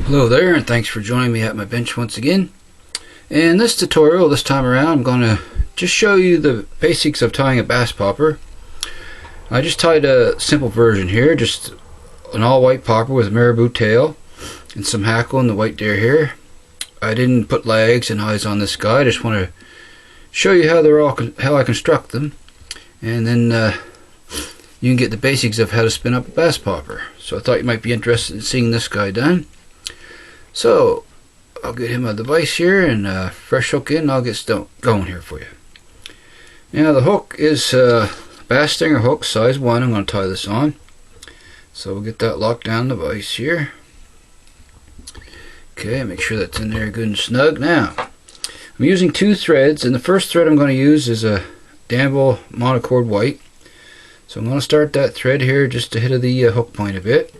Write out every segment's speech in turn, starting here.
Hello there, and thanks for joining me at my bench once again. In this tutorial this time around, I'm going to just show you the basics of tying a bass popper. I just tied a simple version here, just an all white popper with a marabou tail and some hackle in the white deer here. I didn't put legs and eyes on this guy. I just want to show you how I construct them, and then you can get the basics of how to spin up a bass popper. So I thought you might be interested in seeing this guy done. So I'll get him a device here and fresh hook in, and I'll get going here for you. Now the hook is a bass stinger hook size 1. I'm going to tie this on. So we'll get that locked down the vise here. Okay, make sure that's in there good and snug. Now I'm using 2 threads, and the first thread I'm going to use is a Danville monocord white. So I'm going to start that thread here just ahead of the hook point a bit.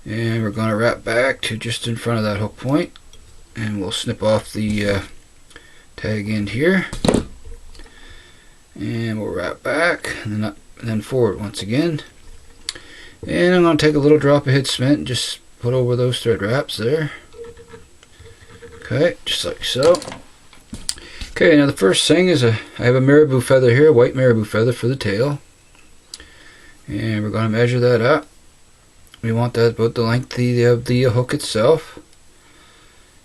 And we're going to wrap back to just in front of that hook point, and we'll snip off the tag end here, and we'll wrap back and then forward once again. And I'm going to take a little drop of head cement and just put over those thread wraps there. Okay, just like so. Okay, now the first thing is I have a marabou feather here, a white marabou feather for the tail, and we're going to measure that up. We want that about the length of the hook itself,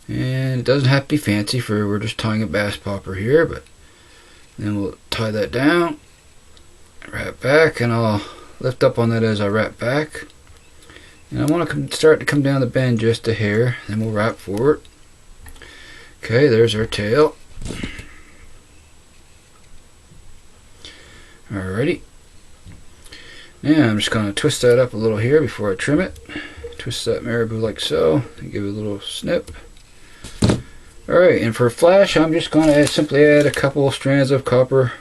and it doesn't have to be fancy, for we're just tying a bass popper here. But then we'll tie that down, wrap back, and I'll lift up on that as I wrap back, and I want to start to come down the bend just a hair, then we'll wrap forward. Okay, there's our tail. Alrighty. Now I'm just going to twist that up a little here before I trim it. Twist that marabou like so, and give it a little snip. Alright, and for flash, I'm just going to simply add a couple of strands of copper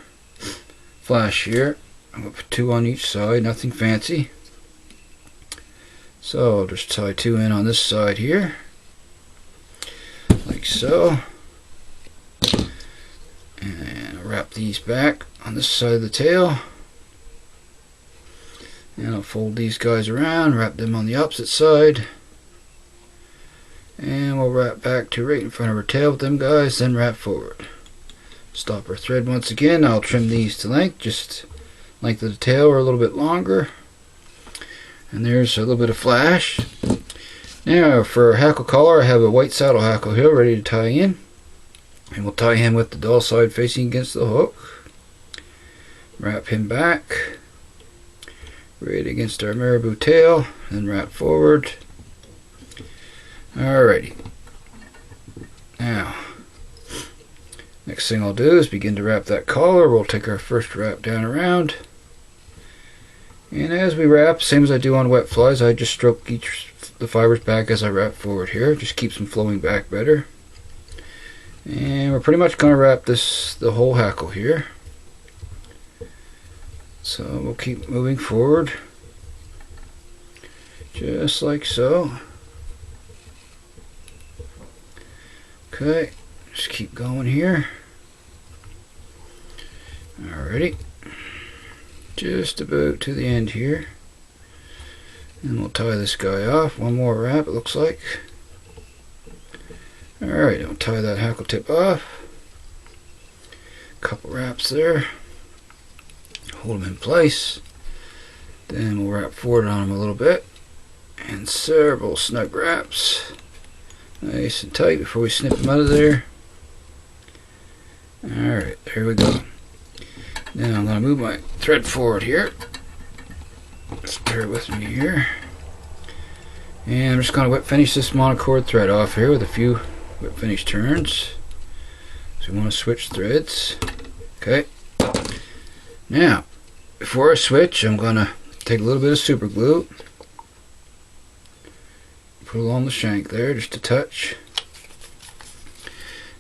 flash here. I'm going to put 2 on each side, nothing fancy. So I'll just tie 2 in on this side here, like so. And I'll wrap these back on this side of the tail. And I'll fold these guys around, wrap them on the opposite side, and we'll wrap back to right in front of our tail with them guys, then wrap forward. Stop our thread once again. I'll trim these to length, just length of the tail or a little bit longer. And there's a little bit of flash. Now for our hackle collar, I have a white saddle hackle here ready to tie in, and we'll tie him with the dull side facing against the hook. Wrap him back right against our marabou tail, and wrap forward. Alrighty. Now, next thing I'll do is begin to wrap that collar. We'll take our first wrap down around, and as we wrap, same as I do on wet flies, I just stroke the fibers back as I wrap forward here. Just keeps them flowing back better. And we're pretty much going to wrap the whole hackle here. So we'll keep moving forward, just like so. Okay, just keep going here. Alrighty, just about to the end here. And we'll tie this guy off. One more wrap, it looks like. Alright, I'll tie that hackle tip off. Couple wraps there. Hold them in place, then we'll wrap forward on them a little bit, and several snug wraps, nice and tight before we snip them out of there. Alright, there we go. Now I'm going to move my thread forward here. Just bear with me here, and I'm just going to whip finish this monocord thread off here with a few whip finish turns. So we want to switch threads. Okay. Now, before I switch, I'm going to take a little bit of super glue, put along the shank there just a touch,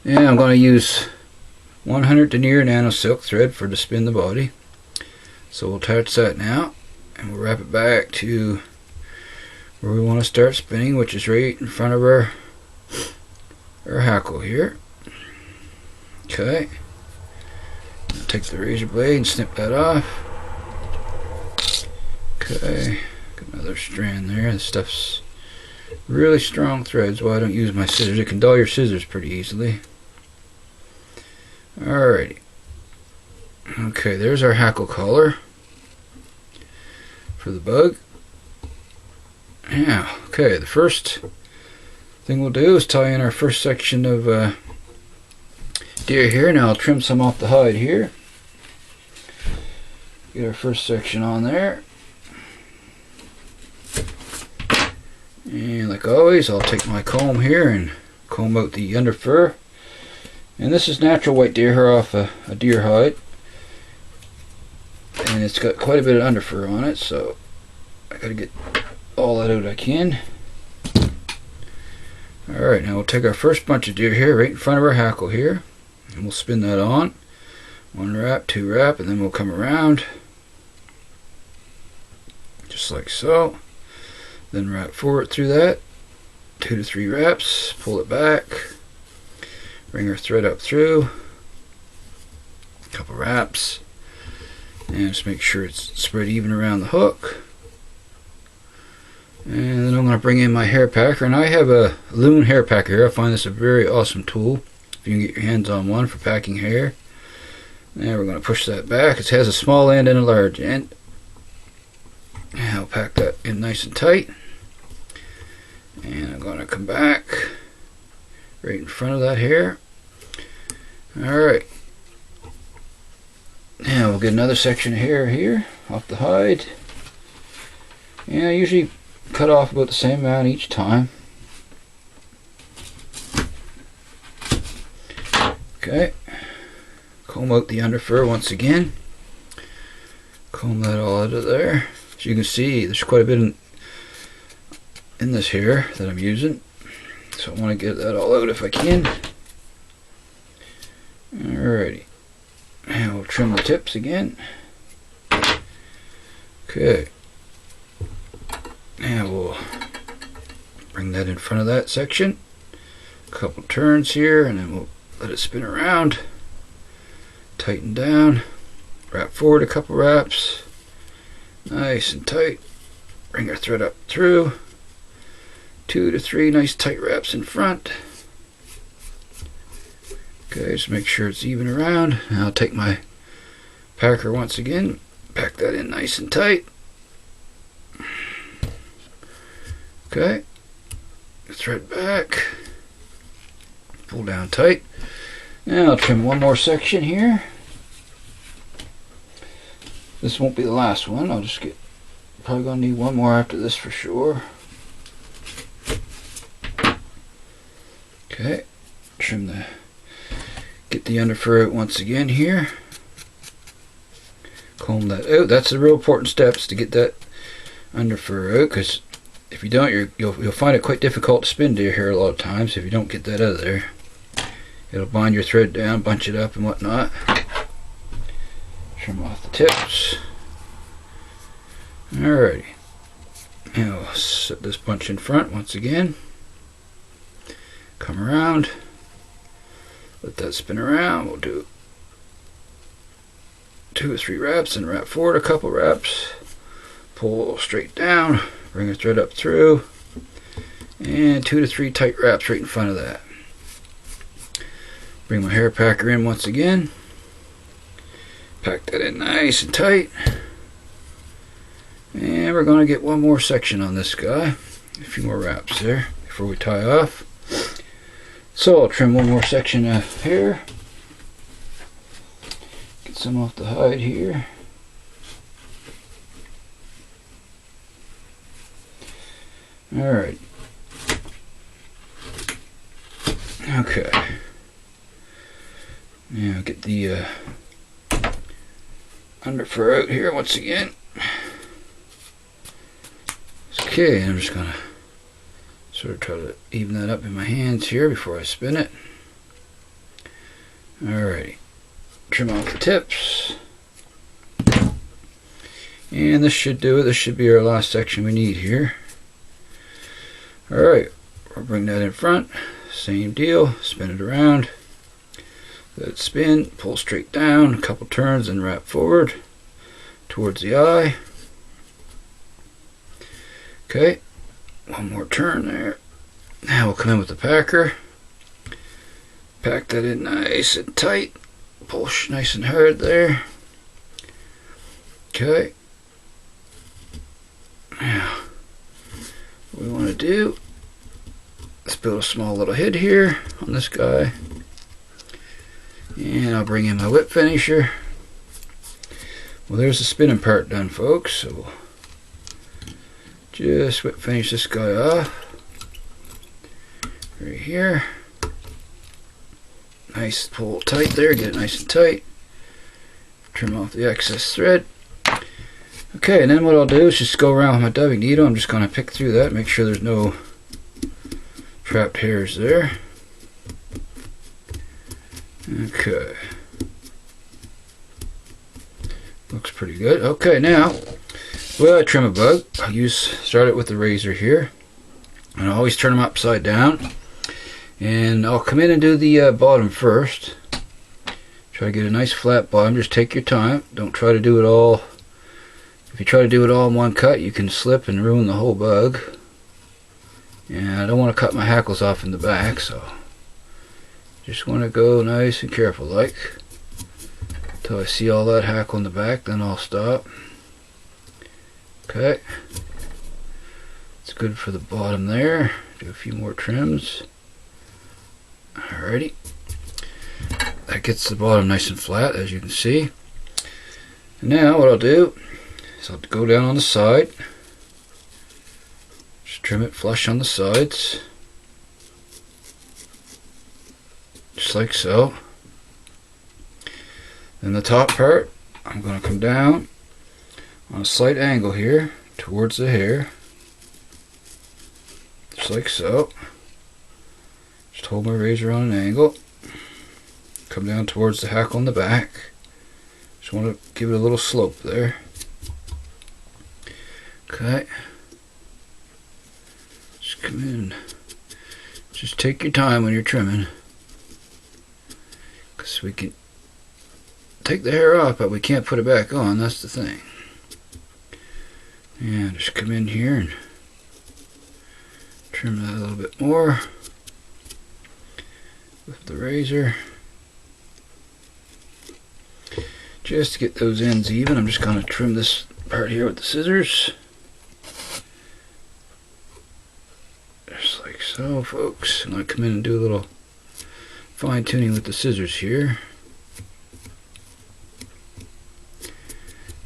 and I'm going to use 100 denier nanosilk thread to spin the body. So we'll attach that now, and we'll wrap it back to where we want to start spinning, which is right in front of our hackle here. Okay. Take the razor blade and snip that off. Okay, got another strand there. This stuff's Really strong threads. Well, I don't use my scissors. It can dull your scissors pretty easily. Alrighty. Okay, there's our hackle collar for the bug. Yeah, okay, the first thing we'll do is tie in our first section of deer here. Now I'll trim some off the hide here. Get our first section on there. And like always, I'll take my comb here and comb out the under fur. And this is natural white deer hair off a deer hide. And it's got quite a bit of under fur on it, so I gotta get all that out I can. Alright, now we'll take our first bunch of deer hair right in front of our hackle here. And we'll spin that on. 1 wrap, 2 wrap, and then we'll come around. Just like so. Then wrap forward through that, 2 to 3 wraps, pull it back, bring our thread up through, a couple wraps, and just make sure it's spread even around the hook. And then I'm going to bring in my hair packer, and I have a loon hair packer here. I find this a very awesome tool if you can get your hands on one for packing hair. Now we're going to push that back. It has a small end and a large end. And I'll pack that in nice and tight. And I'm going to come back right in front of that hair. Alright. Now we'll get another section of hair here off the hide. And I usually cut off about the same amount each time. Okay. Comb out the under fur once again. Comb that all out of there. As you can see, there's quite a bit in this hair that I'm using, so I want to get that all out if I can. Alrighty, and we'll trim the tips again. Okay, now we'll bring that in front of that section. A couple turns here, and then we'll let it spin around. Tighten down. Wrap forward a couple wraps. Nice and tight. Bring our thread up through. 2 to 3 nice tight wraps in front. Okay, just make sure it's even around. And I'll take my packer once again. Pack that in nice and tight. Okay. Thread back. Pull down tight. Now I'll trim one more section here. This won't be the last one. I'll just probably gonna need one more after this for sure. Okay, get the under fur out once again here. Comb that out. That's the real important steps to get that under fur out, because if you don't, you'll find it quite difficult to spin deer hair a lot of times if you don't get that out of there. It'll bind your thread down, bunch it up and whatnot. Trim off the tips. Alrighty. Now I'll set this bunch in front once again. Come around. Let that spin around. We'll do 2 or 3 wraps and wrap forward a couple wraps. Pull straight down. Bring your thread up through. And 2 to 3 tight wraps right in front of that. Bring my hair packer in once again. Pack that in nice and tight. And we're going to get one more section on this guy. A few more wraps there before we tie off. So I'll trim one more section of hair. Get some off the hide here. Alright. Okay. Now get the under fur out here once again. Okay, I'm just gonna sort of try to even that up in my hands here before I spin it. Alrighty, trim off the tips, and this should do it. This should be our last section we need here. Alright, we'll bring that in front. Same deal, spin it around. Let it spin, pull straight down, a couple turns, and wrap forward towards the eye. Okay, One more turn there. Now we'll come in with the packer. Pack that in nice and tight. Push nice and hard there. Okay. Now, what we want to do, let's build a small little head here on this guy. And I'll bring in my whip finisher. Well, there's the spinning part done, folks. So we'll just whip finish this guy off. Right here. Nice, pull tight there, get it nice and tight. Trim off the excess thread. Okay, and then what I'll do is just go around with my dubbing needle. I'm just going to pick through that, make sure there's no trapped hairs there. Okay. Looks pretty good. Okay, now, well, I trim a bug. I'll start it with the razor here. And I always turn them upside down. And I'll come in and do the bottom first. Try to get a nice flat bottom. Just take your time. Don't try to do it all. If you try to do it all in one cut, you can slip and ruin the whole bug. And I don't want to cut my hackles off in the back, so just want to go nice and careful like. Until I see all that hackle in the back, then I'll stop. Okay. It's good for the bottom there. Do a few more trims. Alrighty. That gets the bottom nice and flat, as you can see. And now what I'll do is I'll go down on the side. Just trim it flush on the sides. Just like so. Then the top part, I'm going to come down on a slight angle here towards the hair. Just like so. Just hold my razor on an angle. Come down towards the hackle in the back. Just want to give it a little slope there. Okay. Just come in. Just take your time when you're trimming. Because we can take the hair off, but we can't put it back on. That's the thing. And just come in here and trim that a little bit more with the razor. Just to get those ends even, I'm just going to trim this part here with the scissors. Just like so, folks. And I'll come in and do a little fine tuning with the scissors here.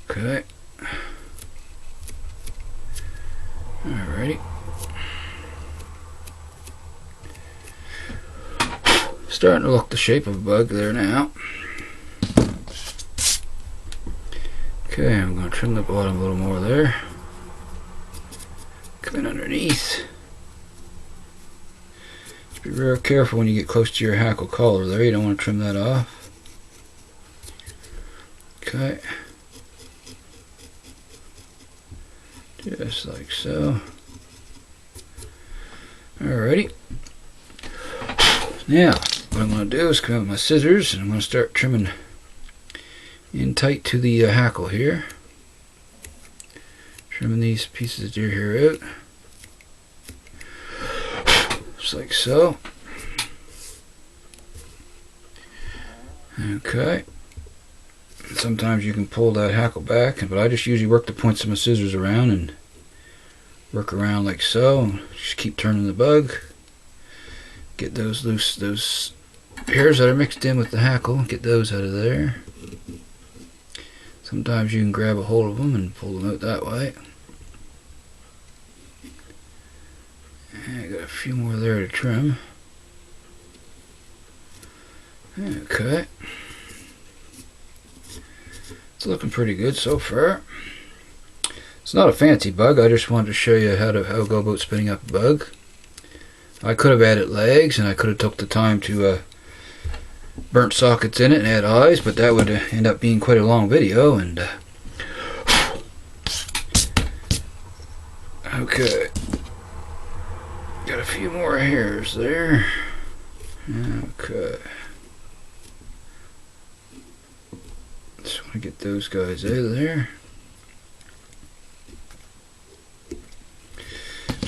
Okay. Alrighty. Starting to look the shape of a bug there now. Okay, I'm going to trim the bottom a little more there. Come in underneath. Just be real careful when you get close to your hackle collar there. You don't want to trim that off. Okay. Just like so. Alrighty. Now, what I'm going to do is come in with my scissors and I'm going to start trimming in tight to the hackle here. Trimming these pieces of deer hair out. Just like so. Okay. Sometimes you can pull that hackle back, but I just usually work the points of my scissors around and work around like so. Just keep turning the bug. Get those loose, those hairs that are mixed in with the hackle, get those out of there. Sometimes you can grab a hold of them and pull them out that way. And I got a few more there to trim. Okay. It's looking pretty good so far. It's not a fancy bug. I just wanted to show you how to go about spinning up a bug. I could have added legs and I could have took the time to burnt sockets in it and add eyes, but that would end up being quite a long video. And okay, got a few more hairs there. Okay, just want to get those guys out of there.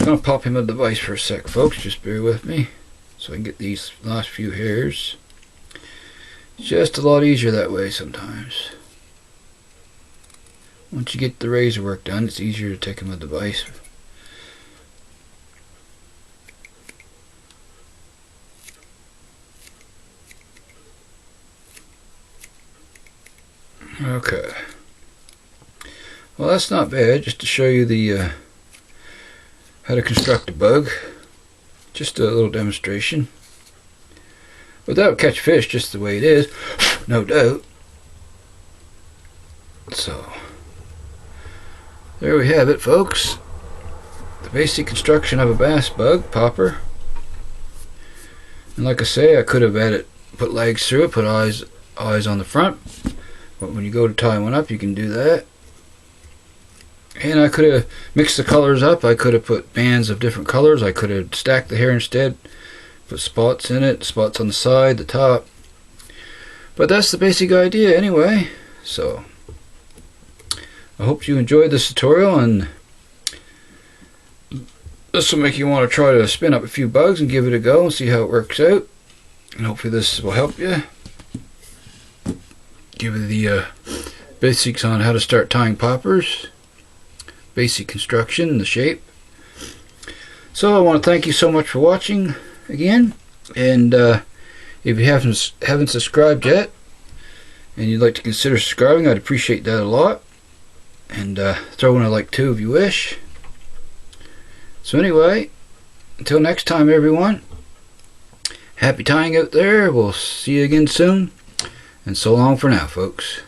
gonna pop him in the vise for a sec, folks. Just bear with me so I can get these last few hairs. It's just a lot easier that way sometimes. Once you get the razor work done, it's easier to take him with the vise. Okay. Well, that's not bad. Just to show you the how to construct a bug. Just a little demonstration. But that would catch fish just the way it is, no doubt. So there we have it, folks. The basic construction of a bass bug popper. And like I say, I could have put legs through it, put eyes on the front. But when you go to tie one up, you can do that. And I could have mixed the colors up. I could have put bands of different colors. I could have stacked the hair instead, put spots in it, spots on the side, the top. But that's the basic idea anyway. So I hope you enjoyed this tutorial, and this will make you want to try to spin up a few bugs and give it a go and see how it works out. And hopefully this will help you. Give you the basics on how to start tying poppers. Basic construction and the shape. So I want to thank you so much for watching again, and if you haven't subscribed yet and you'd like to consider subscribing, I'd appreciate that a lot, and throw in a like too if you wish. So anyway, until next time everyone, happy tying out there. We'll see you again soon, and so long for now, folks.